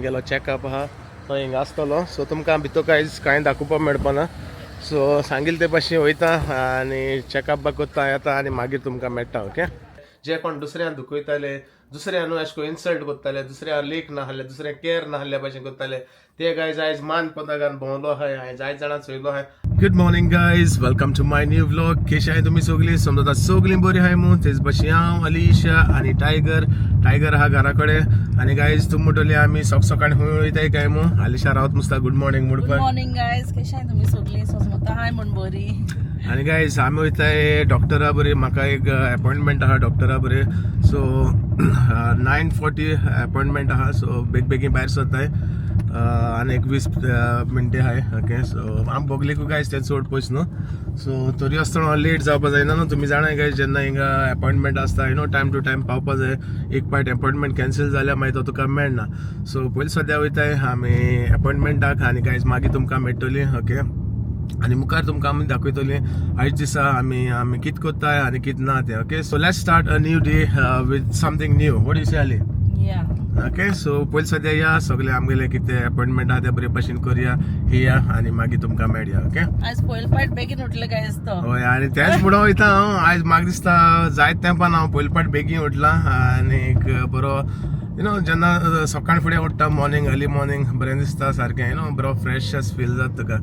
गेलो चॅकअप आहा तो हिंग आसतलो सो तुमकां भितर कांय दाखोवपाक मेळपाना सो सांगिल्ले ते भाशेन वयता आनी चॅकअप बा कोत्ता येता आनी मागीर तुमकां मेळटा ओके. जे कोण दुसऱ्यान दुखयताले दुसऱ्यान अशें करून इन्सल्ट कोत्ताले दुसऱ्या लीक नाहले दुसऱ्या केअर नाहल्या भाशेन कोत्ताले ते गायज आयज मान पदागान भोंवलो आहाय हांवें जायत जाणां चोयलो आहाय. Good morning guys, welcome to my new vlog. कशी आहाय तुमी सगळीं? समजा सगळीं बरी आहाय मू. तेच भाशेन हांव अलिशा आनी टायगर आहा घरा कडेन आनी गायज तुम म्हणटली आमी सकाळी खंय वयताय काय मू. अलिशा रावत मुस्ता गुड मॉर्निंग म्हणपाक. गुड मॉर्निंग गायज, कशी आहे तुम्ही सगळी? सोजमता हाय म्हण बरी. आणि गायज आमी वयताय डॉक्टरा बरी. म्हाका एक अपॉइंटमेंट आहा डॉक्टरा बरी. सो 9:40 अपॉइंटमेंट आहा. सो बेगीन भायर सरताय आनी एक 20 मिनटां आहाय ओके. सो आम बोगलेकू गायज ते चड पयस न्हू. सो तरी आसतना लेट जावपा जायना न्हू. तुमी जाणाय गायज जेन्ना हिंगा अपॉइंटमेंट आसता टायम टू टायम पावपा जाय. एक पायट अपॉइंटमेंट कॅन्सल जाल्यार मागीर तो तुका मेळना. सो पयलीं सद्या वयताय आमी अपॉइंटमेंटाक आनी गायज मागीर तुमकां मेळटली ओके. आणि मुखार तुमकां आमी दाखयतली आयज दिसा आमी कित कोत्ताय आनी कित ना ते okay. So let's start a new day with something new. What you say आली या ओके. सो पयलीं सद्या या सगळे आमगेले कितें अपॉइंटमेंट आहा ते बरे भशेन करया या आनी मागीर तुमकां मेळया ओके. आज पयली पाट बेगीन उठले गायज तो. हय आनी तेच म्हणून वयता हांव आयज. म्हाका दिसता जायत तेंपान हांव पयली पाट बेगीन उठला आनी बरो जेन्ना सकाळ फुडें उठ्ठा मॉर्निंग अर्ली मॉर्निंग बरें दिसता सारकें बरो फ्रेश फील जाता तुका.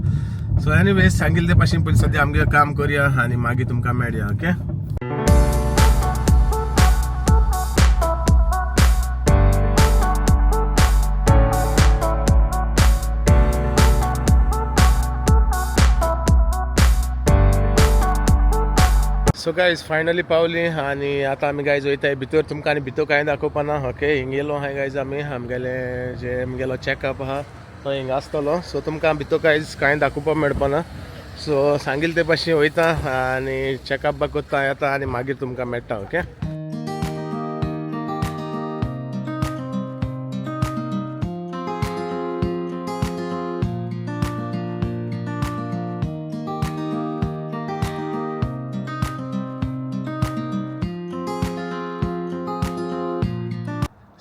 सो एनीवेज सांगिल्ले ते भाशेन पयलीं सद्या आमगे काम करया आनी मागीर तुमकां मेळया ओके. सो गायज फायनली पावली आनी आतां आमी गायज वयताय भितर. तुमकां आनी भितर कांय दाखोवपाना ओके. हिंग येयलो आहाय गायज आमगेले जे आमगेलो चॅकअप आहा तो हिंग आसतलो. सो तुमकां भितर कांय दाखोवपाक मेळपाना. सो सांगिल्ले ते भाशेन वयता आनी चॅकअप बा कोत्ता येता आनी मागीर तुमकां मेळटा ओके.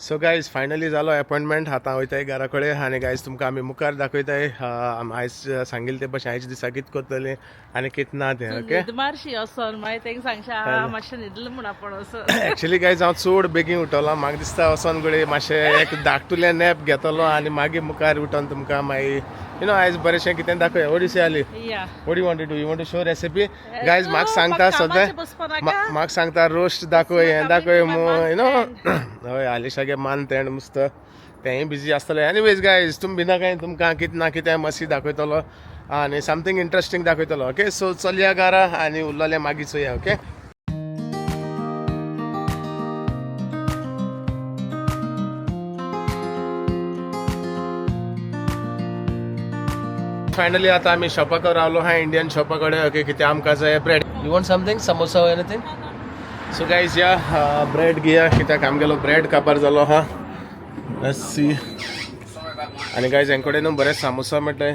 सो गायज फायनली जालो अपॉइंटमेंट. आतां वयताय घरा कडेन आनी गायज तुमकां आमी मुखार दाखयताय आयज सांगिल्ले ते भाशेन आयज दिसा कित कोत्तले आनी कित ना ते ओके. मारशी असोन मागीर तेंका सांगशा मातशें न्हिदलें म्हण आपण असं. एक्चुअली गायज हांव चड बेगीन उठलो. म्हाका दिसता वचोन घडये मातशें एक धाकटुलें नॅप घेतलो आनी मागीर मुखार उठोन तुमकां मागीर आयज बरेंशें कितें दाखोवया. व्हॉट यू से आली? या what you want to do? You want to show recipe? Guys म्हाका सांगता सद्या म्हाका सांगता रोस्ट दाखय हें दाखय हय आलिशागे मान तेंड मुस्त तेंय बिजी आसतलें. एनीवेज गायज तुमी भिना काय तुमकां कितें ना कितें मस्ती दाखयतलो आनी समथींग इंट्रस्टींग दाखयतलो ओके. सो चलया घरा आनी उरलेलें मागीर चोया ओके. फायनली आतां आमी शॉपाक रावलो आहा इंडियन शॉपा कडेन ओके. कितें आमकां जाय bread. You want something samosa और एनीथींग? सो गायज या ब्रेड घेया कित्याक आमगेलो ब्रेड काबार जालो आहा. Let's see. आनी गायज हें कडेन बरें सामोसा मेळटाय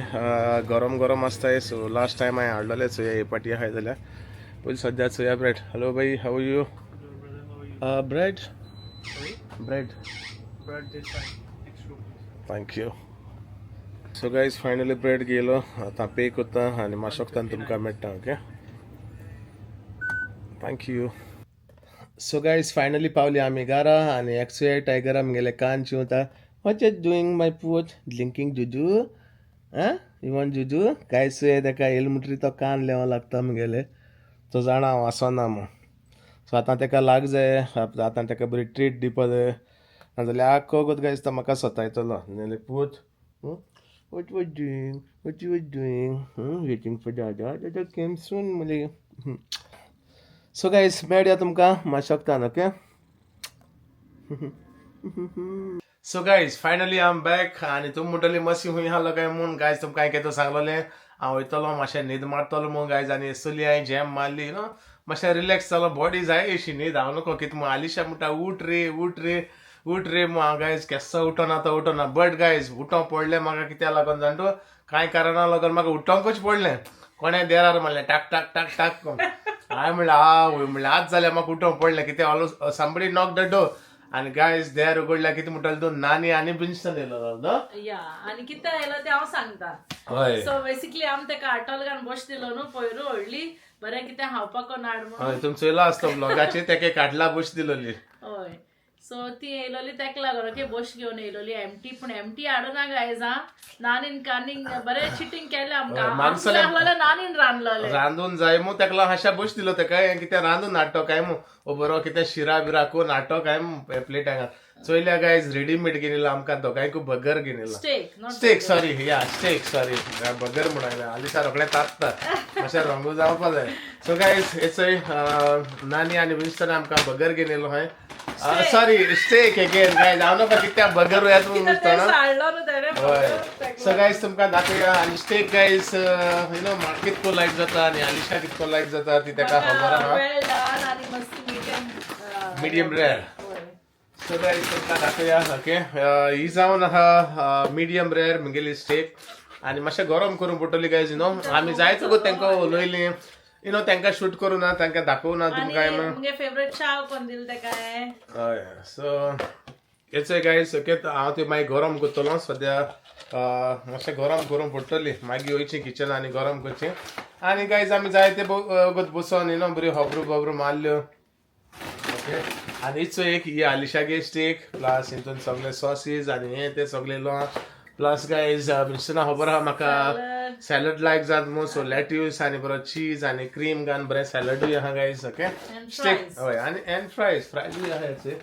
गरम गरम आसताय. सो लास्ट टायम हांवें हाडलेले चोया हे पाटी आहाय जाल्यार पयलीं सद्या चोया ब्रेड. हॅलो भाई, how you? Bread thank you. So guys finally bread घेयलो. आतां पे कोत्ता आनी मातशें तुमकां मेळटा okay. Thank you. So guys finally पावली आमी घरा आनी एक्चुअली टायगर आमगेले कान चिवता. व्हॉट यू डुईंग माय पूत? ड्रिंकींग जुजू? यू वॉन्ट जुजू? गायज चोया तेका येयलो म्हणटरी तो कान लेवो लागता आमगेले. तो जाणा हांव आसोना म्हूण. सो आतां तेका लाग जाय. आतां तेका बरी ट्रीट दिवपा जाय नाजाल्यार आख्खो वगत गायज तो म्हाका सतायतलो. पूत what you were doing waiting for dada came soon mule. So guys मेळया तुमकां मातशें okay. So guys finally I am back आनी तुमी म्हणटली मसी हूंय आसलो काय म्हूण. गायज तुमकां हांवें केदो सांगलोलें हांव वयतलो मातशें न्हीद मारतलो म्हूण गायज. आनी चली हांवें जॅम मारली मातशें रिलॅक्स जालो. बॉडी जाय अशी न्हीद. हांव नको कितें म्हूण आलिशा म्हणटा उठ रे म्हूण. हांव गायज केस्सो उठोना बट गायज उठोवंक पडलें म्हाका. कित्याक लागून जाणा तूं कांय कारणां लागून म्हाका उठोवंकूच पडलें. कोणें देरार म्हणलें टाक टाक टाक टाक हांवें म्हणलें आवय म्हणलें आज जाल्यार म्हाका उठोवंक पडलें. कित्याक समबडी नॉक द डोर आणि गायज देर उघडल्या किती म्हणटाले तू नानी आणि बिन्स्टन येयलो न्हू या आणि कितें येयलो ते हांव सांगता हय सो बेसिकली आमी तेका आटोल घालून बस दिलो न्हू पयरू व्हडली बरें कितें खावपाक नाड म्हणून हय तुमचो येयलो आसतो ब्लॉगाचेर तेका काटला बुश दिलोली हय सो ती येयलोली तेका लागून ओके बस घेवन येयलोली एमटी पूण एमटी हाडूना गायज हा नानीन कानीन बरें चिटींग केलें आमकां लागलोलें नानीन रांदलोलें रांदून जाय मू तेका हाशा बुश दिलो तेका हें कितें रांदून हाडटो काय मू ओ बरो कितें शिरा बिरा करून हाडटो काय प्लेटांक चोयल्या गायज रेडीमेड घेवन आमकां दोगांयकू बगर घेवन स्टेक सॉरी या स्टेक सॉरी बगर म्हणून हालींसर रोखडें तापता मातशें रंगू जावपा जाय सो गायज हेचोय नानी आनी विन्स्टन आमकां बगर घेवन येयलो हय सॉरी स्टेक अगेन गायज हांव नाका कित्याक बगर येता म्हणून विचारना हय सो गायज तुमकां दाखोवया आनी स्टेक गायज यू नो म्हाका कितको लायक जाता आनी आलिशा कितको लायक जाता ती तेका खबर आहा मिडियम रेअर सो गायज तुमकां दाखोवया ओके ही जावन आहा मिडियम रेअर म्हगेली स्टेक आनी मातशें गरम करून पडटली गायज यू नो आमी जायत गो तांकां उलयली यू नो तांकां शूट करूं ना तांकां दाखोवं ना तुमकां मुगे फेवरेट चाव कोण दिल तेका हय सो हेचोय गायज ओके हांव ती मागीर गरम करतलो सद्या मातशें गरम करून पडटली मागीर वयची किचन आनी गरम करची आनी गायज आमी जायते बसोन यू नो बरी होबरू मारल्यो ओके आनी हिचो एक ही आलिशागे स्टेक प्लस हितून सगळे सॉसीस आनी हे ते सगळे लो प्लस गायज मिस्टना खबर आहा म्हाका सॅलड लायक जात मू सो लेट्यूस आनी बरो चीज आनी क्रीम घालून बरें सॅलडूय आहा गायज ओके स्टेक हय आनी एंड फ्रायजूय आहा हेचे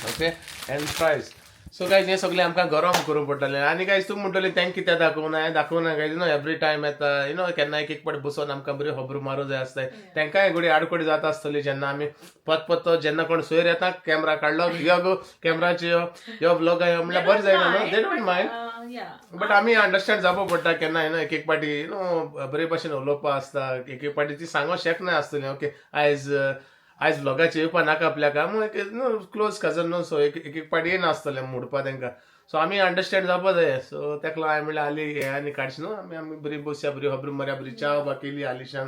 okay end fries so guys हे सगळे आमकां गरम करून पडटले आनी गायज तूं म्हणटली तेंक कितें दाखोवना गायज नो एवरी टायम येता यू नो केन्ना एक पाट बसून आमकां बरी खबरो मारूं जाय आसताय तेंकाय घडी आडकोडी जाता आसतली जेन्ना आमी पत्तो जेन्ना कोण सोयर येता कॅमेरा काडलो यो गो कॅमेराचेर यो ब्लॉग यो म्हणल्यार बरें जायना न्हू दे डोंट मायंड बट आमी अंडरस्टँड जावपा पडटा केन्ना यू नो एक पाटी यू नो बरे भशेन उलोवपा आसता एक पाटी ती सांगो शकना आसतली ओके आयज ब्लॉगाचेर येवपा नाका आपल्याक न्हू क्लोज कजन न्हू सो एक पाटी येना आसतलें म्हणपा तांकां सो आमी अंडरस्टँड जावपा जाय सो तेका लागून हांवें म्हणल्यार आली हे आनी काडची न्हू आमी बरी बसया बरी खबरी मारया बरी च्या बा केली आलिशान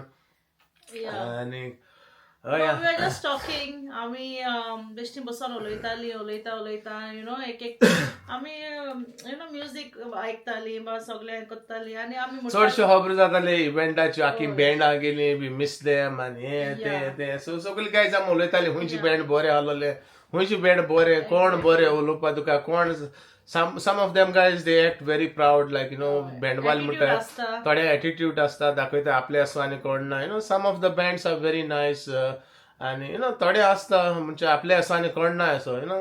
आनी हय जस्ट टॉकिंग आमी बेश्टी बसून उलयता यू नो एक आमी यू नो म्युजीक आयकताली बा सगळें करताली आनी आमी चडश्यो खबरो जाताले इव्हेंटाची आखी बँडां गेली वी मिस देम आनी हे ते सो सगळी गायज आमी उलयताली खंयची बँड बरें आहलोले खंयची बँड बरें कोण बरें उलोवपा तुका कोण some of them guys they act very proud like you know बँडवाल म्हणटा थोडे एटिट्यूड आसता दाखयता आपले असो आनी कोण ना you know some of the bands are very nice आनी यू नो थोडे आसता म्हणजे आपले असो आनी कोण ना असो यू नो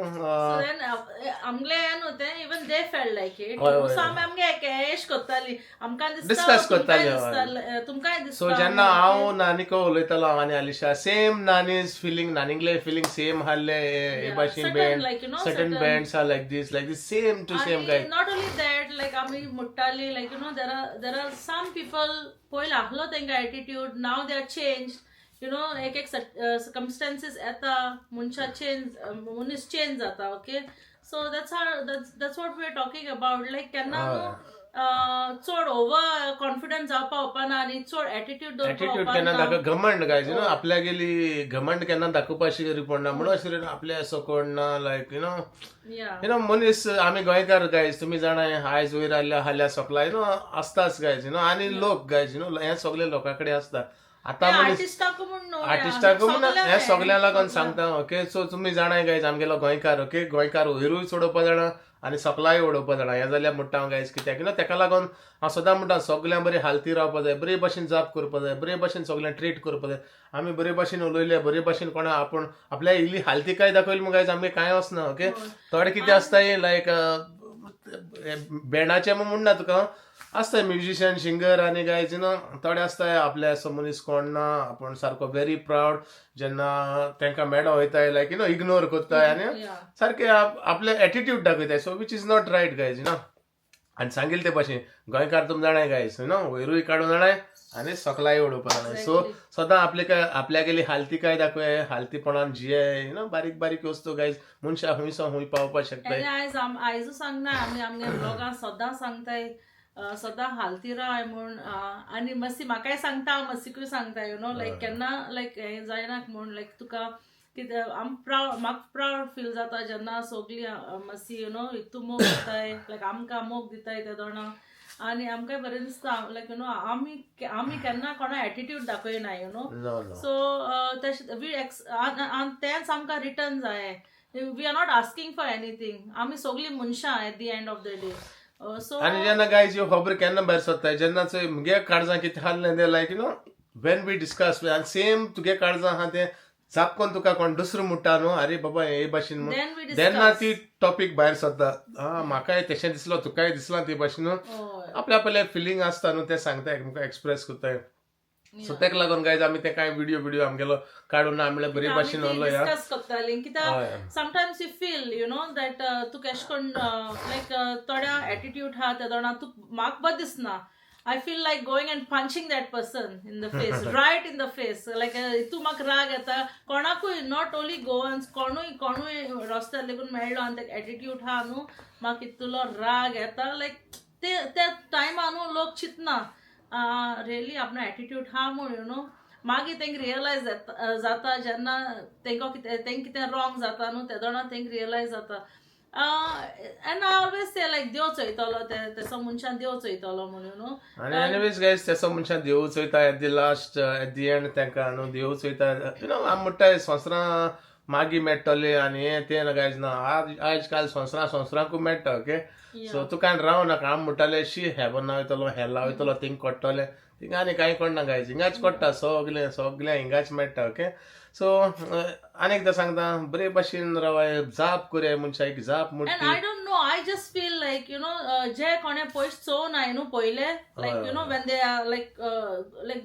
आमले न्हू ते even they felt like it so आमगे एश करताली आमकां डिस्कस करताली तुमकां सो जेन्ना हांव नानीको उलयतालो आनी आलिशा सेम नानीज फिलींग नानींगले फिलींग सेम आहले हे भाशेन band certain bands are like this same to same guy not only that like आमी म्हणटाली like you know there are some people पयलीं आहलो तेंका एटिट्यूड नाव they are change you know एक सर्कमस्टन्सीस येता मनीस चेंज जाता okay so that's what we are talking about like केन्ना चड ओवर कॉन्फिडंट जावपा उपना आनी चड एटिट्यूड केन्ना दाखय घमंड गायज यू नो आपल्या गेली घमंड केन्ना दाखोवपा अशी पडना म्हणून अशें आपले असो कोण ना लायक यू नो मनीस आमी गोंयकार गायज तुमी जाणा आयज वयर हाल्या सकला यू नो आसताच गायज यू नो आनी लोक गायज यू नो हे सगळे लोकां कडेन आसता आतां आर्टिस्टाकू म्हण हे सगळ्या लागून सांगता ओके सो तुमी जाणाय गायज आमगेलो गोंयकार ओके गोंयकार वयरूय सोडोवपा जाणा आनी सकलाय उडोवपा जाणा हे जाल्यार म्हणटा हांव गायज कित्याक यू नो तेका लागून हांव सदां म्हणटा सगळ्यांक बरी हालती रावपा जाय बरे भशेन जाप करपा जाय बरे भशेन सगळ्यांक ट्रीट करपा जाय आमी बरे भशेन उलयले बरे भशेन कोणा आपूण आपल्या इल्ली हालती काय दाखयली म्हूण गायज आमगे कांय वचना ओके थोडे कितें आसताय लायक बँडाचे म्हणना तुका आसताय म्युजिशियन सिंगर आनी गायज यू नो थोडे आसताय आपले असो मनीस कोण ना आपूण सारको व्हेरी प्रावड जेन्ना तांकां मेळो वयताय लायक यू नो इग्नोर करताय आनी सारके आपले एटिट्यूड दाखयताय so which is not right guys you know आनी सांगिल्ले ते भाशेन गोंयकार तुमी जाणाय गायज यू नो वयरूय काडून जाणाय आनी सकलाय उडोवपा जाणाय सो सदां आपल्या गेली हालती काय दाखय हालतीपणान जिये यू नो बारीक बारीक वस्तू गायज मनशां खंयसो खंय पावपाक शकताय आयजू सांगना आमी आमगे ब्लॉगान सदां सांगताय सदां हालती राय म्हूण आनी मातशी म्हाकाय सांगता हांव मातशीकूय सांगता यू नो लायक केन्ना लायक हें जायना म्हूण लायक तुका कित्याक म्हाका प्रावड फील जाता जेन्ना सगळीं मातशी हितू मोग दिताय लायक आमकां मोग दिताय ते दोना आनी आमकांय बरें दिसता लायक आमी केन्ना कोणा एटिट्यूड दाखयनाय सो तेंच आमकां रिटर्न जाय we are not asking for anything आमी सगळीं मनशां at the end of the day so आनी जेन्ना गायज ह्यो खबर केन्ना भायर सरता जेन्ना चोय मुगे काळजां कितें आहलें तें लायक वेन वी डिस्कस आनी सेम तुगे काळजां आहा तें चापकोन तुका कोण दुसरो म्हणटा न्हू अरे बाबा हे भाशेन म्हणून तेन्ना ती टॉपीक भायर सरता म्हाकाय तशें दिसलो तुकाय दिसलां ते भाशेन आपल्या आपल्या फिलींग आसता न्हू ते सांगता एकामेकांक एक्सप्रेस करताय सो तेका लागून गायज आमी ते कांय व्हिडिओ आमगेलो काडून आमले बरे भाशेन उरलो या डिस्कस करतालीं कित्याक समटायम्स यू फील दॅट तुका एश कोन्न लायक थोड्या एटिट्यूड आहा ते दोना म्हाका बरें दिसना I feel like going and punching that person in the face, right in the face. Like, तू म्हाका राग येता कोणाकूय नॉट ओनली गोवन्स कोणूय रस्त्यार लेगून मेळ्ळो आनी तेका एटिट्यूड आहा न्हू म्हाका इतलो राग येता लायक ते टायमार न्हू लोक चिंतना रियली आपणो एटिट्यूड आहा म्हूण मागीर तेंका रियलायज जाता जेन्ना तेंका कितें रॉंग जाता न्हू ते दोना तेंका रियलायज जाता and I always say like देव चोयतलो तेसो मनशान देव चोयतलो म्हणून आनी एनीवेज गायज तेसो मनशान देव चोयता at the last at the end तेंका न्हू देव चोयता आमी म्हणटाय संवसारां मागीर मेळटले आनी हें तें गायज ना आज काल संवसारांकूय मेळटा ओके सो तुका रावं नाका आमी म्हणटाले शी हेवन वयतलो हेला वयतलो थिंग कोट्टले थिंगा आनी कांय कोणना गायज हिंगाच कोट्टा सगलें हिंगाच मेळटा ओके सो आनी एकदां सांगता बरे भाशेन रावाय जाप करया मनशाक जाप and म्हणटा I don't know I just feel like जे कोणे पयस चोवनाय न्हू पयले like when they are like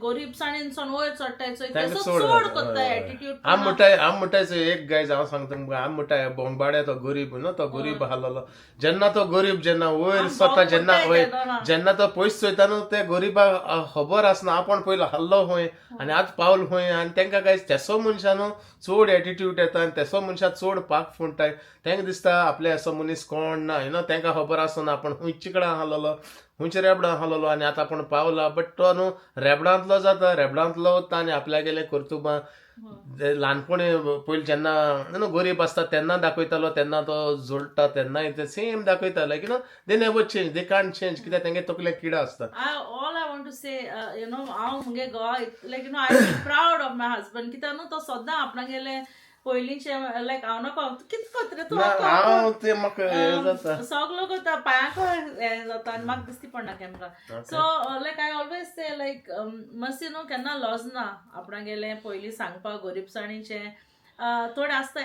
गरीबसाणींसून वयर चडटाय चोय तेसो चड कोत्ताय एटिट्यूड आम म्हणटाय एक गायज हांव सांगता तुमकां आम म्हणटाय बोंबाड्या तो गरीब न्हू तो गरीब आहलोलो जेन्ना तो गरीब जेन्ना वयर स्वता जेन्ना तो पयस चोयता न्हू ते गरीबाक खबर आसना आपण पयलो हल्लो खंय आनी आज पावल खंय आनी तेंका गायज तेसो मनशान चड एटिट्यूड येता आनी तेसो मनशां चड पाक फुंटाय तेंका दिसता आपले असो मनीस कोण ना तेंका खबर आसना आपण हुंयचे कडेन आहलोलो हुंयचे रेबडां आहलोलो आनी आतां आपण पावला बट तो न्हू रेबडांतलो जाता रेबडांतलो वता आनी आपल्या गेले कर्तुबां ल्हानपणी पयलीं जेन्ना गरीब आसता तेन्ना दाखयतालो तेन्ना तो जोडटा तेन्नाय ते सेम दाखयता like they never change they can't change कित्याक तेंगे तकले किडा आसता all I want to say हांव मुगे घोवा लायक I feel proud of my husband कित्याक न्हू तो सद्दां आपणागेले पयलींचे लायक हांव नाका कितें कोत्रे तूं हांव ते म्हाका हें जाता सगलो करता पांयाक हें जाता आनी म्हाका दिसती पडना camera so like I always say like मातशें न्हू केन्ना लॉस ना आपणागेलें पयलीं सांगपाक गरीबसाणीचें थोडे आसता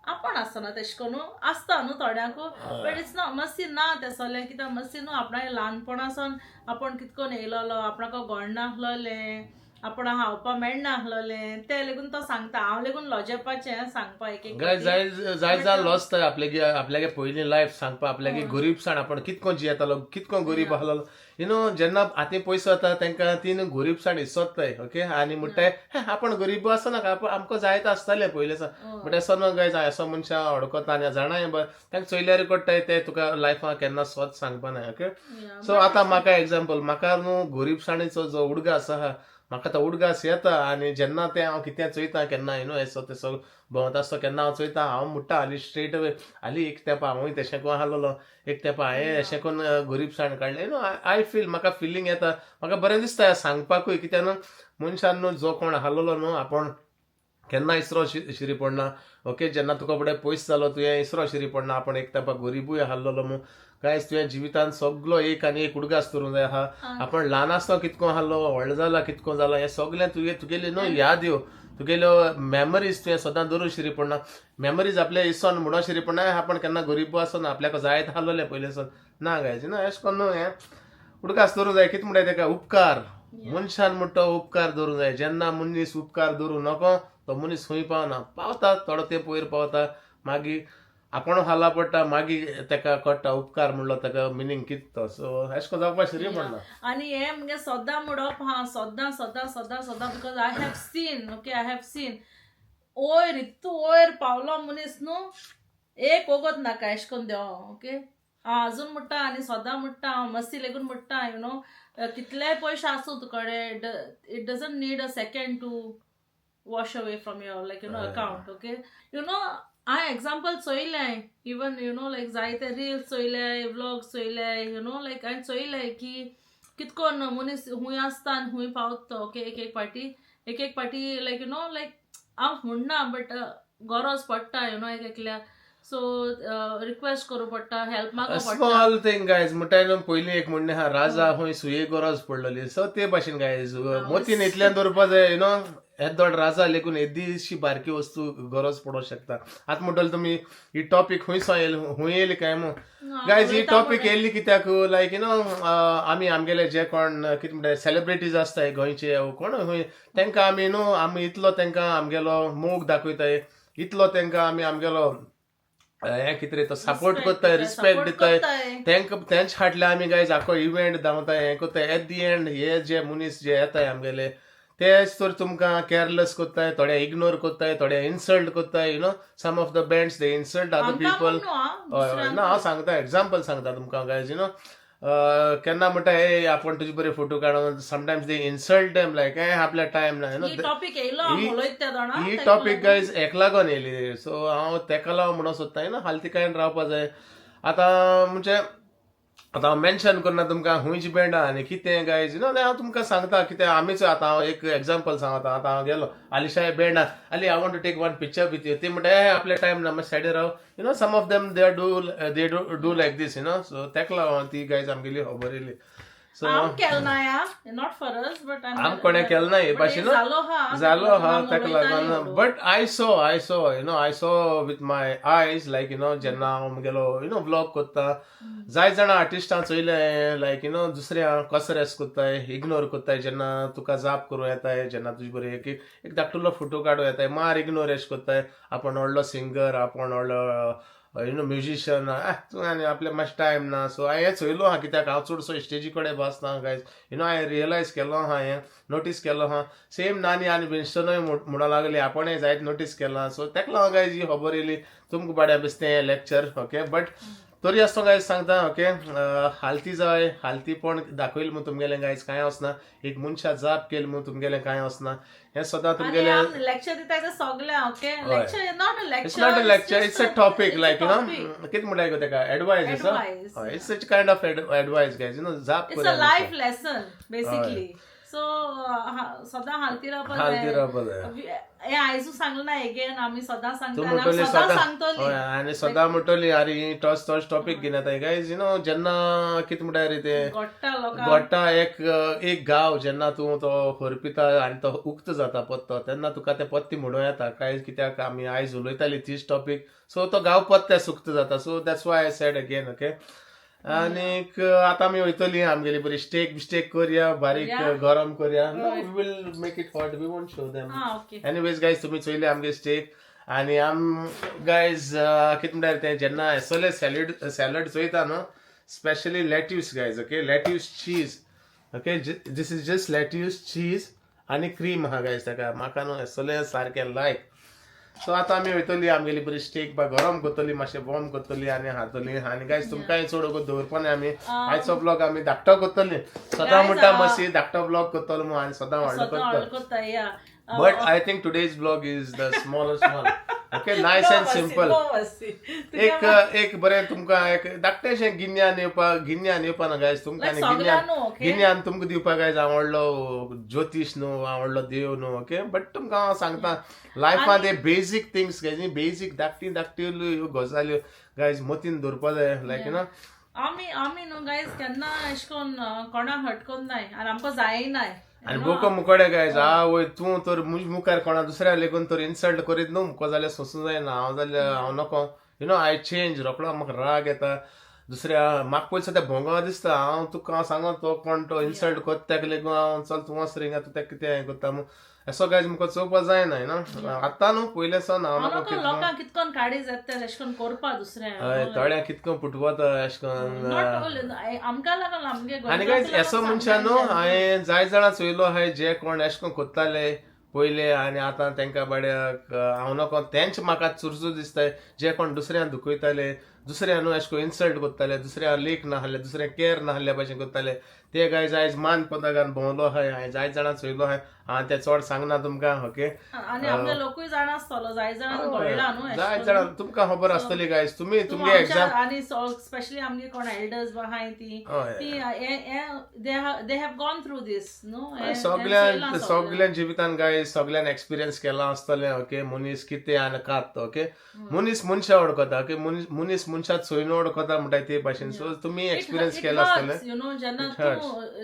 आपण आसतना तेशें करून आसता न्हू थोड्यांकू बट इट्स नॉट मातशी ना तें सगलें कित्याक मातशी न्हू आपणागे ल्हानपणासून आपण कितकोन येयलोलो आपणाको घोडना आहलोलें आपण हावपा मेळना आहलोलें ते लेगून तो सांगता हांव लेगून लॉजेपाचें सांगपा एक जाय लॉस जाय आपल्यागे पयलीं लायफ सांगपा आपल्यागे गरीबसाण आपण कितकोन जियेतालो कितको गरीब आहलोलो जेन्ना आतां पयसो जाता तेंकां तीन गरीबसाण इसोत्ताय ओके आनी म्हणटाय आपण गरीब आसनाका आमकां जायत आसतालें पयलें बट असो न्हू गायज असो मनशां अडकोता आनी जाणाय तांकां चोयल्यार कोट्टाय ते तुका लायफान केन्ना स्वत सांगपा ना ओके सो आतां म्हाका एग्जाम्पल म्हाका न्हू गरीबसाणीचो जो उडगा आसा म्हाका तो उडगास येता आनी जेन्ना तें हांव कितें चोयता केन्ना एसो तेसो भोंवता आसता केन्ना हांव चोयता हांव म्हणटा हालीं स्ट्रेट अवे हालीं एक तेंपा हांवूय तशें कोण आहलोलो एक तेंपा हांवें अशें करून गरीबसाण काडलें आय फील म्हाका फिलींग येता म्हाका बरें दिसता सांगपाकूय कित्याक मनशान न्हू जो कोण आहलोलो न्हू आपण केन्ना इसरो शिरी पडना ओके जेन्ना तुका फुडें पयस जालो तुवें इसरो शिरी पडना आपण एक तेंपा गरीबूय आहलोलो न्हू गायज तुवें जिवितान सगलो एक आनी एक उडगास करूंक जाय आहा आपण ल्हान आसतना कितको आहलो व्हडलो जाला कितको जालो हें सगलें तुगेली न्हू याद यो तुगेल्यो मेमरीज तुवें सदां दवरूं शिरी पडना मेमरीज आपल्या इसन म्हणून शिरी पडना आपण केन्ना गरीब आसना आपल्याक जायत आहलोलें पयलींसून ना गायज अशें करून न्हू हें उडगास दवरूंक जाय कितें म्हणटाय तेका उपकार मनशान म्हणटा उपकार दवरूंक जाय जेन्ना मनीस उपकार दवरूं नको तो मनीस खंय पावना पावता थोडो तेंप वयर पावता मागीर आपण हाला पडटा मागीर तेका कळटा उपकार म्हणलो तेका मिनींग कितें तो सो अशें करून जावपा शिरी पडना आनी हें मुगे सद्दां म्हणप सद्दां बिकॉज आय हॅव सीन वयर इतू वयर पावलो मनीस न्हू एक वगत नाका अशें करून देंव ओके हांव अजून म्हणटा आनी सद्दां म्हणटा हांव मस्ती लेगून म्हणटा कितलेय पयशे आसूं तुकडे it doesn't need a second to wash away from your account. Okay, I example soile even like जायते reels soile vlogs soile and soile की कितकोन मनीस हुंय आसता आनी हुंय पावता ओके एक पार्टी like हांव म्हणना बट गरज पडटा एकल्या सो रिक्वेस्ट करूं पडटा हेल्प मागो पडटा स्मॉल थिंग गायज मुठायन पयलीं एक म्हणणें आहा राजा हुंय सुये गरज पडलेली सो ते भाशेन गायज मोतीन इतल्यान दवरपा जाय येदोड राजा लेकून येदीशी बारकी वस्तू गरज पडोंक शकता आतां म्हणटले तुमी ही टॉपिक हुंय येयली काय गायज ही टॉपिक येयल्ली कित्याक लायक आमी आमगेले जे कोण कितें म्हणटा सेलिब्रिटीज आसताय गोंयचे कोण हुंय तेंकां आमी इतलो तेंकां आमगेलो मोग दाखयताय इतलो तेंकां आमी आमगेलो हें कितें तो सपोर्ट करताय रिस्पेक्ट दिताय तेंच फाटल्यान आमी गायज आखो इव्हेंट धांवताय हें कोत्ताय एट दी एंड हे जे मनीस जे येताय आमगेले तेच तर तुमकां केअरलेस कोत्ताय थोडे इग्नोर कोत्ताय थोडे इन्सल्ट कोत्ताय some of the bands they insult other people ना हांव सांगता एग्जाम्पल सांगता तुमकां गायज केन्ना म्हणटा हे आपण तुजे बरे फोटो काडून समटायम्स दे इन्सल्ट देम लायक आपल्या टायम ना ही टॉपिक गायज एक लागून येयली सो हांव तेका लागून म्हणून सोदता हालतिकायेन रावपा जाय आतां म्हणजे आतां हांव मेन्शन करना तुमकां हुंयची बँड आहा आनी कितें गायज हांव तुमकां सांगता कितें आमीच आतां हांव एक एग्जाम्पल सांगता आतां हांव गेलो आलिशाय बँड आहा आली I want to take one picture with you ती म्हणटा आपल्या टायम ना मातशें सायडीर राव some of them they do like this so तेका लागून ती गायज आमगेली खबर येयली so not for us but आम कोणे केलं ना हे भाशेन जालो हा तेका लागून बट आय सो विथ माय आयज लायक जेन्ना हांव मुगेलो व्लॉग कोत्ता जाय जाणा आर्टिस्टां चोयलें लायक दुसऱ्या कसो रेस कोत्ताय इग्नोर कोत्ताय जेन्ना तुका जाप करूं येताय जेन्ना तुजे बरें एक धाकटुलो फोटो काडूं येताय मार इग्नोर एश कोत्ताय आपण व्हडलो सिंगर आपण व्हडलो म्युजिशियन तूं आनी आपल्या मातशें टायम ना सो हांवें चोयलो आहा कित्याक हांव चडसो स्टेजी कडेन बसना गायज हांवें रियलायज केलो आहा हें नोटीस केलो आहा सेम नानी आनी बेश्टनूय म्हणूंक लागली आपणय जायत नोटीस केलां सो तेका लागून गायज ही खबर येयली तुमकां बऱ्या दिसता हें लेक्चर ओके बट तरी आसतो गायज सांगता ओके हालती जाय हालतीपण दाखयलें म्हूण तुमगेलें गायज कांय वचना एक मनशा जाप केली म्हूण तुमगेलें कांय वचना हें सदां तुमगेलें लेक्चर दिता सगळें okay lecture is not a it's not a lecture it's a topic like कितें म्हणटाय गो तेका advice it's such kind of advice guys जाप it's a life lesson basically so सदां हालती रावपा जाय हे आयजू सांगलें ना एगेन आमी सदां सांगता आनी सदां म्हणटली अरे तोच टॉपिक घेवन येताय गायज जेन्ना कितें म्हणटाय रे ते गोडटा एक गांव जेन्ना तूं तो हरपिता आनी तो उक्त जाता पत्तो तेन्ना तुका ते पत्ती म्हणूं येता काय कित्याक आमी आयज उलयताली तीच टॉपिक सो तो गांव पत्त्या सुक्त जाता so that's why I said again okay आनीक आतां आमी वयतली आमगेली बरी स्टेक करया बारीक गरम करया we will make it hot we won't show them anyways guys तुमी चोयले आमगे स्टेक आनी आम गायज कितें म्हणटात तें जेन्ना एसोले सॅलड चोयता न्हू specially lettuce guys okay lettuce cheese okay this is just lettuce cheese आनी क्रीम आहा गायज ताका म्हाका न्हू एसोले सारकें लायक सो आतां आमी वयतली आमगेली बरी स्टेक गरम करतली मातशें बॉम करतली आनी हाडटली आनी गायज तुमकांय चड वगत दवरपा न्ही आमी आयचो ब्लॉग आमी धाकटो करतली सदां म्हणटा मातशी धाकटो ब्लॉग करतलो म्हूण आनी सदां व्हडलो करता but I think today's blog is the smallest one okay nice end simple एक बरें तुमकां एक धाकटेशें गिन्यान येवपा ना गायज तुमकां गिन्यान तुमकां दिवपा गायज हांव व्हडलो ज्योतीश न्हू हांव व्हडलो देव न्हू ओके बट तुमकां हांव सांगता लायफान हे बेजीक थिंग्स गायज बेजीक धाकटी ह्यो गजाल्यो गायज मतीन दवरपा जाय लायक आमी न्हू गायज केन्ना अशें करून कोणाक हटकोन नाय आनी आमकां जाय नाय आनी बोको मुकोडे गायज वय तूं तर मुखार कोणा दुसऱ्या लेगून तर इन्सल्ट करीत न्हू मुको जाल्यार सोसूं जायना हांव जाल्यार हांव नको आय चेंज रोखडो म्हाका राग येता दुसऱ्या म्हाका पयलीं सद्या भोंगा दिसता हांव तुका सांगो तो कोण तो इन्सल्ट कोत्ता तेका लेगून हांव चल तूं वच रे तूं तेका कितें हें करता असो गायज मुको चोवपा जायना आतां न्हू पयले सावन हांव लोकांक कितकोन काडी जाता अशें करून करपा दुसऱ्या थोड्या कितको फुटवता अशें करून आमकां लागून आमगे आनी गायज एसो मनशान न्हू हांवें जाय जाणां चोयलो हांवें जे कोण अशें करून कोत्ताले पयले आनी आतां तेंकां बाड्याक हांव नको तेंच म्हाका चुरचूर दिसताय जे कोण दुसऱ्यांक दुखयताले दुसऱ्या न्हू अशें करून इन्सल्ट कोत्ताले, दुसऱ्या लेख नाहले, दुसऱ्या केअर नाहल्या भशेन कोत्ताले. ते गायज आयज मान पदागान भोंवलो आहाय, हांवें जायत जाणां चोयलो आहाय. हांव ते चड सांगना तुमकां. ओके, आणि आपले लोकूय जाण आसतलो, जाय जाणांक कळला न्हू जायत जाणां तुमकां खबर आसतली गायज. तुमी तुमगे एग्जाम आणि स्पेशली आमगे कोण एल्डर्स आहाय ती दे हॅव गॉन थ्रू दिस न्हू. सगळ्यां जिवितान गायज सगळ्यान एक्सपिरियन्स केला आसतलें. ओके, मनीस कितें आनी कात. ओके, मनीस मनशा वळखता. ओके, मनीस मनशाक सोयन वळखता म्हणटाय ते भाशेन. सो तुमी एक्सपिरियन्स केला आसतलें. यू नो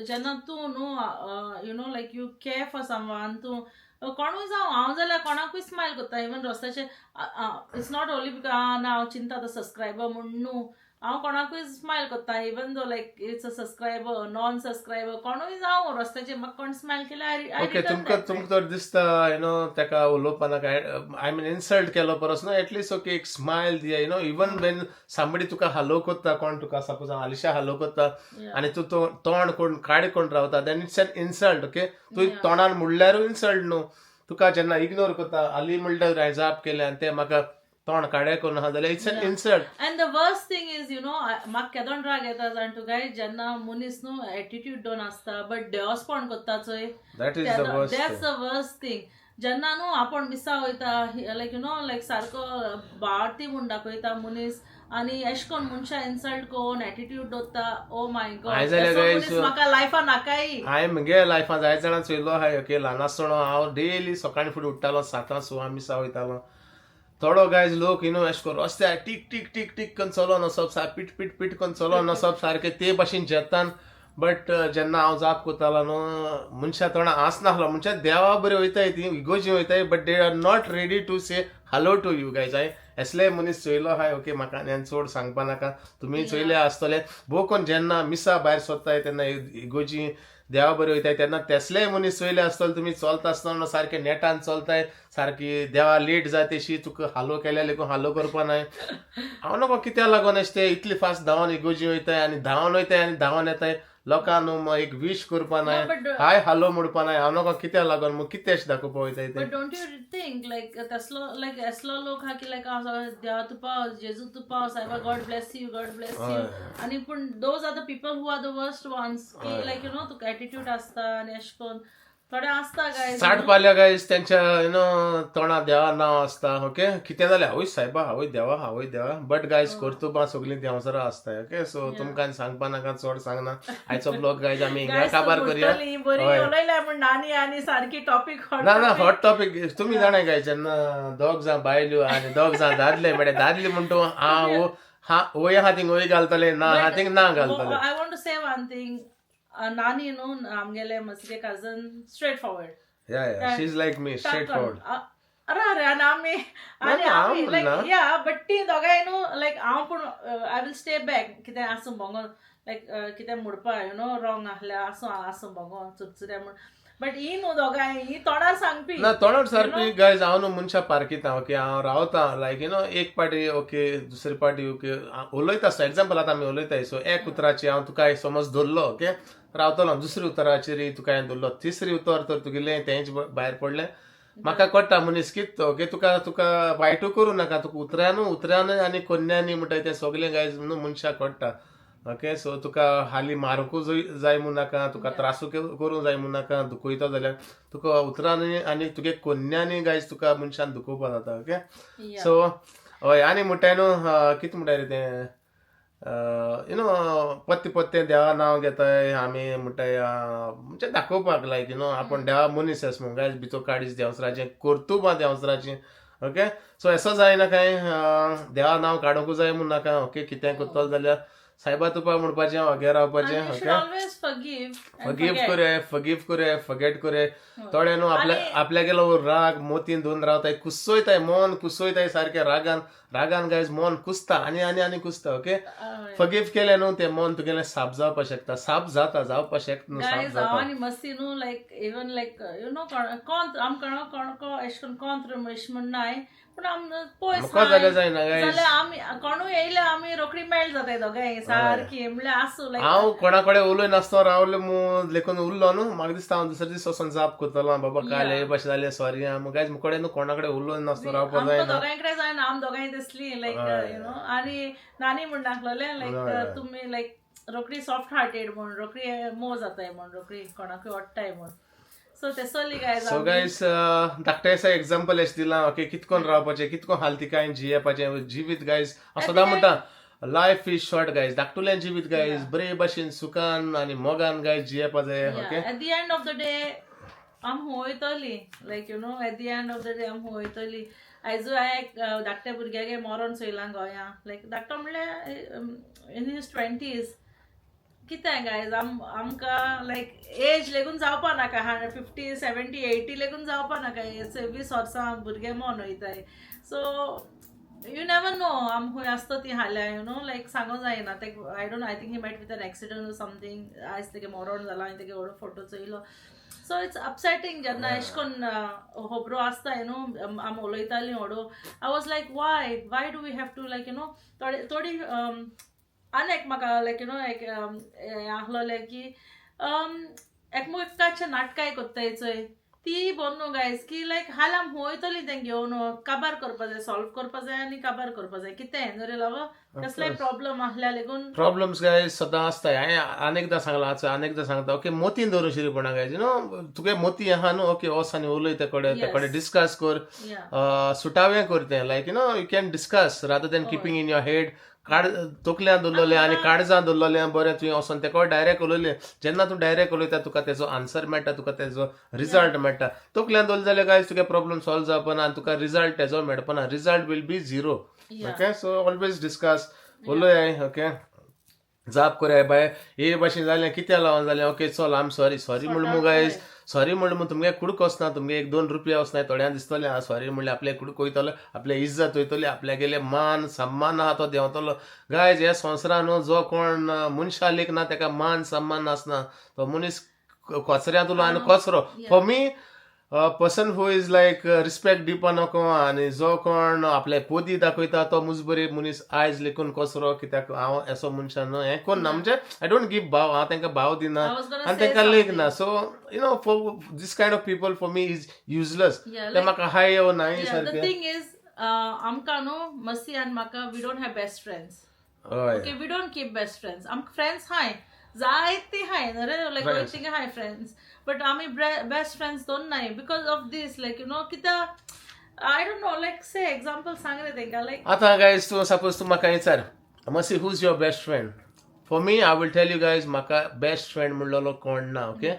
जेन्ना तूं न्हू you know like you care for someone, तूं कोणूय जावं, हांव जाल्यार कोणाकूय स्मायल करता. इवन रस्त्याचे इट्स नॉट ओन्ली बिकॉज ना हांव चिंता तो सबस्क्रायबर म्हूण न्हू, हांव कोणाकूय स्मायल करता. Even though like it's a subscriber, non subscriber, कोणूय जावं रस्त्याचेर म्हाका कोण स्मायल केल्यार ओके, तुमकां तर दिसता यू नो तेका उलोवपाक आय मीन इन्सल्ट केलो परस न्हू, एटलीस्ट ओके एक स्मायल दिया. You know even when somebody तुका हालो कोत्ता, कोण तुका सपोज हांव आलिशा हालो कोत्ता आनी तूं तोंड कोण काडे कोण रावता, then it's an insult. Okay, तूं तोंडान म्हणल्यारूय इन्सल्ट न्हू. तुका जेन्ना इग्नोर करता, आली म्हणल्यार हांवें जाप केलें आनी तें म्हाका तोंड काडे करून आहा जाल्यार it's an insult. And the worst thing is you know म्हाका केदोन राग येता जाण तूं गाय, जेन्ना मनीस न्हू एटिट्यूड दोन आसता बट देवस्पण कोत्ता चोय, that is the worst. That's the worst thing. जेन्ना न्हू आपण मिसा वयता लायक यू नो लायक सारको बाळती म्हूण दाखयता मनीस, आनी एश कोन मनशा इन्सल्ट कोन्न एटिट्यूड दवरता, ओ माय गॉड, म्हाका लायफान नाकाय. हांवें म्हगे लायफान जायत जाणां चोयलो आहाय. ओके, ल्हान आसतना हांव डेली सकाळी फुडें उठ्ठालो 7:00 मिसा वयतालो. थोडो गायज लोक यू नो एश कोन रस्त्यार टीक टीक टीक टीक करून चलोन वचप, पीट पीट पीट करून चलोन वचप सारकें ते भाशेन जेतान. बट जेन्ना हांव जाप कोतालो न्हू, मनशा तोंडा आसनासलो, मनशा देवा बरें वयताय, ती इगोजी वयताय, but they are not ready to say hello to you guys. हांवें असले मनीस चोयलो आहाय. ओके, म्हाका आनी चड सांगपा नाका, तुमी चोयले आसतले. भोव कोण जेन्ना मिसा भायर सोदताय तेन्ना इगोजी देवा बरें वयताय तेन्ना तेसलेय मनीस चोयले आसतले. तुमी चलता आसतना सारके नेटान चलताय, सारकी देवा लेट जाय तेशी तुका हालो केल्या लेकून हालो करपा नाय. हांव नको कित्याक लागोन अशें ते इतली फास्ट धांवन इगोजी वयताय आनी धांवन वयताय आनी धांवन येताय. लोकांक न्हू एक विश करपा नाय, हाय हालो म्हणपा नाय. हांव नको कित्याक लागोन मग कितें अशें दाखोवपा वयताय ते. बट डोंट यू थिंक लायक असलो लोक हा की लायक देवा तूं पाव, जेजू तूं पाव, सायबा god bless you, god bless you. आनी पूण those are the people who are the worst ones की लायक यू नो तुका एटिट्यूड आसता आनी अशें कोन्न थोडे आसता गायज. 60 पाल्या गायज तेंच्या यू नो तोंडा देवा नांव आसता. ओके, कितें जाल्यार हांवूय सायबा, हांवूय देवा, हांवूय देवा. बट गायज कर्तुबा सगळीं देंवसरां आसताय. ओके, सो तुमकां सांगपा नाका, चड सांगना. आयचो ब्लॉग गायज आमी हिंगा काबार करुया. नानी आनी सारकी टॉपिक ना ना हॉट टॉपिक. तुमी जाणाय गाय, जेन्ना दोग जां बायल्यो आनी दोग जां दादले म्हळ्यार दादली म्हणटू हांव वय हातींक वय घालतले, ना हातींक ना घालतले. I want to say one thing, नानी न्हू आमगेले म्हजे cousin straight forward. Yeah she is like me, straight forward. अरे आनी आमी लायक या बट ती दोगांय न्हू लायक हांव पूण आय विल स्टे बॅक कितें आसूं भोंगोन लायक कितें म्हणपा यू नो रॉंग आहल्या आसूं भोंगोन चुरचुऱ्या म्हूण. बट ही न्हू दोगांय ही तोंडार सांगपी ना, तोंडार सारपी गायज. हांव न्हू मनशा पारकिता. ओके, हांव रावता लायक यू नो एक पाटी ओके, दुसरी पाटी ओके उलयता आसता. एग्जाम्पल आतां आमी उलयताय. सो एक उतराची हांव तुका समज धरलो, ओके रावतलो. दुसरी उतराचेर तुका हांवें धरलो, तिसरी उतर तर तुगेलें तेंच भायर पडलें. म्हाका कळटा मनीस कितें ओके, तुका वायटू करूं नाका. तुका उतरान आनी कोन्यांनी म्हणटाय तें सगळें गायज न्हू मनशाक कळटा. ओके, सो तुका हाली मारूंकूच जाय म्हूण नाका, तुका त्रासू करूंक जाय म्हूण नाका. दुखयता जाल्यार तुका उतरांनी आनी तुगे कोन्यांनी गायज तुका मनशान दुखोवपा जाता. ओके, सो हय. आनी म्हणटाय न्हू कितें म्हणटाय रे तें यू नो पत्ते देवा नांव घेताय आमी म्हणटाय म्हणजे दाखोवपाक लायक यू नो आपण देवा मनीस आस म्हणून गायज भितर काडीच देंवसराचें कर्तुबा देंवसराचें. ओके, सो असो जायना काय देवा नांव काडूंकूच जाय म्हूण नाका. ओके, कितें करतलो जाल्यार सायबा तुपा म्हणपाचें, वगे रावपाचें. ओके, फगीव करे, फगेट करे. थोडे न्हू आपल्या गेलो राग मोतीन दोन रावताय, कुसोयताय, मन कुसोयताय सारकें रागान गायज मन कुसता आनी कुसता. ओके, फगीव केलें न्हू तें मन तुगेलें साफ जावपा शकता, साफ जावपा शकता न्हू, साफ जाता. आनी मस्ती न्हू लायक इवन लायक यू नो कोंत आमकां कोणको एश कोन कोंत्र म्हण नाय, पूण पळय मुको जाल्यार जायना गायज जाल्यार आमी कोणूय येयले आमी रोखडी मेळ जाताय दोगांय सारकी म्हणल्यार आसूं लायक हांव कोणा कडेन उलोय नासतो रावले लेखून उरलो न्हू म्हाका दिसता हांव दुसरे दीस वचोन जाप करतलो बाबा काल हे भाशेन जालें सॉरी गायज मुकोडे न्हू कोणा कडेन उलोय नासतो रावपा आमकां जायना दोगांय कडेन जायना आमी दोगांय दिसली लायक यु नो आनी नानी म्हण दाखलोलें लायक तुमी लायक रोखडी सॉफ्ट हार्टेड म्हण रोखडी मोव जाताय म्हण रोखडी कोणाकूय ओडटाय म्हण सो ते चली गायज सो गायज धाकटें असो एग्जाम्पल अशें दिलां ओके कितकोन रावपाचें कितकोन हालतिकायेन जियेवपाचें जिवीत गायज हांव सदां म्हणटा लायफ इज शॉर्ट गायज धाकटुलें जिवीत गायज बरे भाशेन सुखान आनी मोगान गायज जियेवपा जाय okay at the end of the day आम वयतली like you know at the end of the day आम वयतली आयजूय हांवें धाकट्या भुरग्यागे मरण चोयलां गोंया लायक धाकटो म्हणल्यार इन हीज 20s कितें गायज आमकां लायक एज लेगून जावपा नाका 50, 70, 80 लेगून जावपा नाका 20 वर्सां भुरगे मन वयताय सो यू नेवर नो आम खंय आसता ती हाल्या यू नो लायक सांगूं जायना ते I don't I think he met with an accident or something आयज तेगे मरण जालां हांवें तेगे व्हडलो फोटो चोयलो सो इट्स अपसेटींग जेन्ना अशें करून खबरो आसता यू नो आम उलयतालीं व्हडो I was like why do we have to like you know थोडी आनी एक म्हाका लायक यू नो एक आहलोले की एकमेकाचे नाटकाय कोत्ताय चोय ती बोन न्हू गायज की लायक हाल आम वयतली तें घेवन काबार करपा जाय सॉल्व करपा जाय आनी काबार करपा जाय कितें नरे लावा कसलेय प्रॉब्लेम आहल्या लेगून प्रॉब्लेम्स गायज सदां आसताय हांवें अनेकदां सांगलां अनेकदां सांगता ओके मोतीन दवरून शिरीपणा गायज यू नो तुगे मोती आहा न्हू ओके वस आनी उलय ते कडेन डिस्कस कर सुटावें कर तें like you know you can discuss rather than keeping in your head तोकल्यान दवरलें आनी काळजान दवरलें बरें तुवें वचोन तेका डायरेक्ट उलयलें जेन्ना तूं डायरेक्ट उलयता तुका तेजो आन्सर मेळटा तुका तेजो रिजल्ट मेळटा तोकल्यान दवरलें जाल्यार गायज तुगे प्रॉब्लेम सॉल्व जावपा ना आनी तुका रिजल्ट तेजो मेळपा ना result will be 0 okay so always discuss उलय ओके जाप कोराय बाय हे भाशेन जालें कित्या लागून जालें ओके चल आम सॉरी म्हणू गायज सॉरी म्हणलें मग तुमगे कुडक वचना तुमगे 1-2 रुपया वचना थोड्यां दिसतलें हांव सॉरी म्हणलें आपले कुडक वयतलो आपले इज्जत वयतली आपल्या गेले मान सम्मान आहा तो देंवतलो गायज ह्या संवसारान जो कोण मनशा लेख ना तेका मान सम्मान आसना तो मनीस कोचऱ्यांत उलो आनी कोचरो for me person who is like respect दिवपा नको आनी जो कोण आपले पोदी दाखयता तो मुजबरी मनीस आयज लेखून कोसरो कित्याक हांव असो मनशान हें कोन्ना म्हणजे आय डोंट गिव भाव हांव तांकां भाव दिना आनी तांकां लेख ना so you know for this kind of people for me is useless ते म्हाका हाय येवं नाय सारकें द थिंग इज आमकां न्हू मस्ती आनी म्हाका we don't have best friends okay we don't keep best friends आमकां फ्रेंड्स हाय जायती हाय रे लायक वयतींग हाय फ्रेंड्स बट आमी बेस्ट फ्रेंड्स दोन नाय because of this like you know कित्या I don't know like say example सांग रे तेंकां लायक आतां गायज तूं सपोज तूं म्हाका विचार मसी who is your best friend for me I will tell you guys म्हाका बेस्ट फ्रेंड म्हणलेलो कोण ना ओके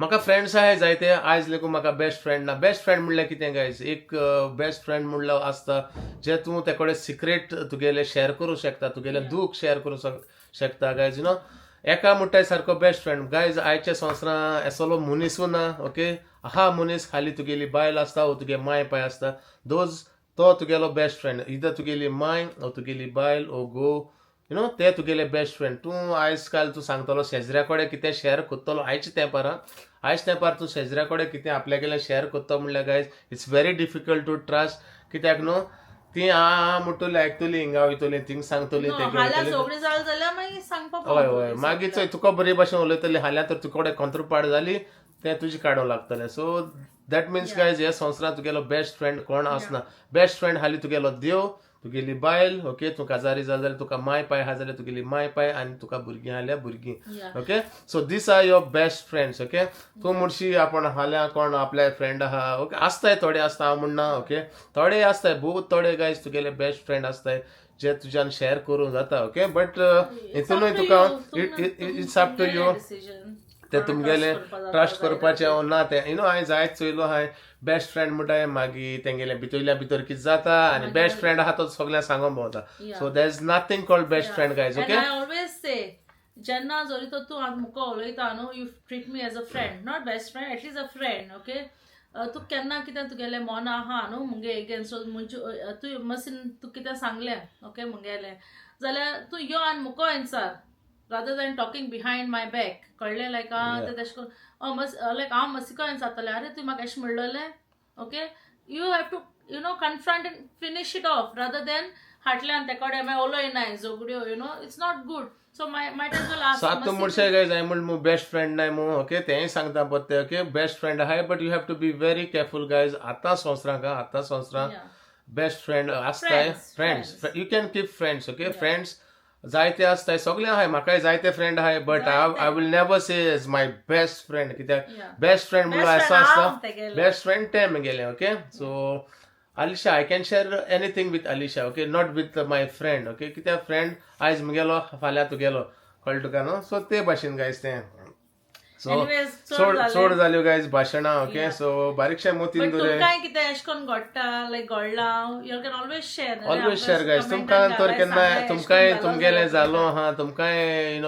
म्हाका फ्रेंड्स आहाय जायते आयज लेकून म्हाका बेस्ट फ्रेंड ना बेस्ट फ्रेंड म्हणल्यार कितें गायज एक बेस्ट फ्रेंड म्हणल्यार आसता जे तूं ते कडेन सिक्रेट तुगेले शेअर करूं शकता तुगेले दूख शेअर करूं शकता गायज यू नो एका म्हणटाय सारको बेस्ट फ्रेंड गायज आयच्या संवसारान एसलो मनीसू ना ओके आहा मनीस खाली तुगेली बायल आसता वो तुगे माय पाय आसता तो तुगेलो बेस्ट फ्रेंड इधर तुगेली माय ओ तुगेली बायल ओ गो यू नो ते तुगेले बेस्ट फ्रेंड तूं आयज काल तूं सांगतलो शेजऱ्या कडेन कितें शेअर करतलो आयच्या तेंपार तूं शेजऱ्या कडेन कितें आपल्या गेले शेअर करता म्हणल्यार guys it's very difficult to trust कित्याक न्हू ती म्हणटली आयकतली हिंगा वयतली थिंग सांगतली हय हय मागीर चोय तुका बरे भाशेन उलयतली हाल्या तर तुका कडेन कंत्रपाड जाली तें तुजी काडूं लागतलें सो दॅट मिन्स गायज ह्या संवसारांत तुगेलो बेस्ट फ्रेंड कोण आसना बेस्ट फ्रेंड हाली तुगेलो देव तुगेली बायल ओके तूं काजारी जाल जाल्यार तुका माय पाय आहा जाल्यार तुगेली माय पाय आनी तुका भुरगीं आल्यार भुरगीं okay so these are your best friends okay तूं म्हणशी आपण हाल्या कोण आपल्या फ्रेंड आहा ओके आसताय थोडे आसता हांव म्हणना ओके थोडे आसताय बहुत थोडे गायज तुगेले बेस्ट फ्रेंड आसताय जे तुज्यान शेअर करूं जाता ओके बट हितूनय तुका इट्स अप टू यू ते तुमगेले ट्रस्ट करपाचें ना ते यू नो हांवें जायत चोयलो हांवें बेस्ट फ्रेंड म्हणटाय मागीर तेंगेल्या भितरल्या भितर कितें जाता आनी बेस्ट फ्रेंड आहा तो सगळ्यांक सांगून भोंवता so there is nothing called best friend guys okay I always से जेन्ना जरी तो तूं आतां मुको उलयता न्हू you treat me as a friend not best friend at least a friend okay तूं केन्ना कितें तुगेलें मन आहा न्हू मुगे एगेन्स्ट म्हणजे तूं मसीन तूं कितें सांगलें ओके मुगेलें जाल्यार तूं यो आनी मुको answer rather than talking behind my back कळलें लायक ते तशें करून लायक हांव मस्सिको जातलें अरे तूं म्हाका अशें म्हणलेलें okay you have to confront and finish it off rather than हाटल्यान ते कडेन मागीर उलोय नाय झगड्यो it's not good. So might as well ask. सात म्हणशे गायज हांवें म्हणलें मू बेस्ट फ्रेंड नाय मू ओके तेंय सांगता पद ते ओके बेस्ट फ्रेंड आहाय but you have to be very careful guys आतां संवसारांक बेस्ट फ्रेंड आसताय friends you can keep friends okay friends जायते आसताय सगळे आहाय म्हाकाय जायते फ्रेंड आहाय but I will never say is my best friend कित्याक बेस्ट फ्रेंड म्हणल्यार असो आसता बेस्ट फ्रेंड ते म्हगेले okay so Alisha, I can share anything with Alisha, okay? Not with my friend, okay? कित्याक फ्रेंड आयज मुगेलो फाल्यां तुगेलो कळ्ळें तुका न्हू सो ते भाशेन गायज तें सो चड जाल्यो गायज भाशणां ओके सो बारीकशे मोतीन दवरे तुमकां कितें एश कोन घडटा लायक घडला you can always share guys तुमकां तर केन्ना तुमकांय तुमगेलें जालो हा तुमकांय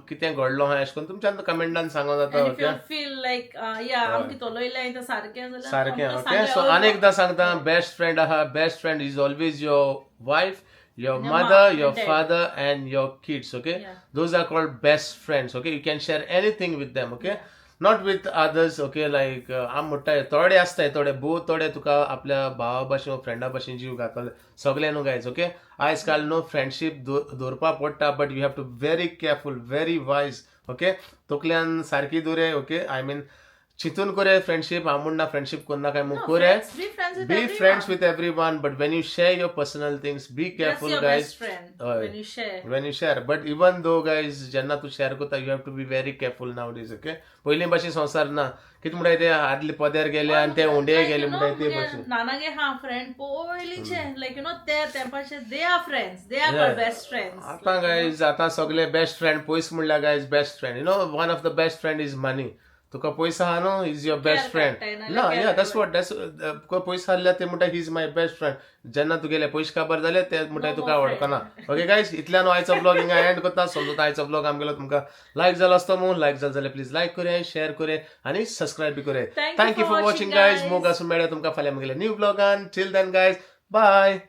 कितें घडलो हा एश कोन्न तुमच्यान कमेंटान सांगो जाता ओके फील लायक आमी कितें उलयलें तें सारकें सारकें ओके सो अनेकदां सांगता बेस्ट फ्रेंड आहा best friend is always your wife your mother, your father, and your kids, okay? Those are called best friends, okay? You can share anything with them, okay? Not with others, okay? Like, थोडे असताय थोडे थोडे तुका आपल्या भावा भाशेन फ्रेंडा भाशेन जीव घातले सगळे न्हू गायज ओके आयज काल न्हू फ्रेंडशीप दवरपा पडटा but you have to very careful very wise okay तकल्यान सारकी दवरे ओके आय मीन चिंतून करे फ्रेंडशीप हांव म्हणना फ्रेंडशीप करना काय मग करे be friends with everyone but when you share your personal things be careful guys when you share but even though guys जेन्ना तू शेअर करता you have to be very careful nowadays okay पयली भाशेन संवसार ना कितें म्हणटाय ते आदले पद्यार गेले आनी ते उंडे गेले म्हणटाय ते भाशेन नानागे हा फ्रेंड पयलींचे लायक ते तेंपाचे they are friends they are called best friends आतां गायज आतां सगळे बेस्ट फ्रेंड पयस म्हणल्यार guys best friend one of the best friend is money तुका पैसा आहा न्हू इज युअर बेस्ट फ्रेंड ना या दॅट्स पैसा आसल्या ते म्हणटा he is my best friend जेन्ना तुगेले पयशे काबार जाले ते म्हणटा तुका वळखना ओके गायज इतल्यान आयचो ब्लॉग हिंगा एंड करता समजता आयचो ब्लॉग आमगेलो तुमकां लायक जालो आसतो मू लायक जालो जाल्यार प्लीज लायक करे शेअर करे आनी सबस्क्रायब बी करे थँक्यू फॉर वॉचिंग गायज मोग आसून मेळ्या तुमकां फाल्यां मुगेल्या न्यू ब्लॉगान टिल देन गायज बाय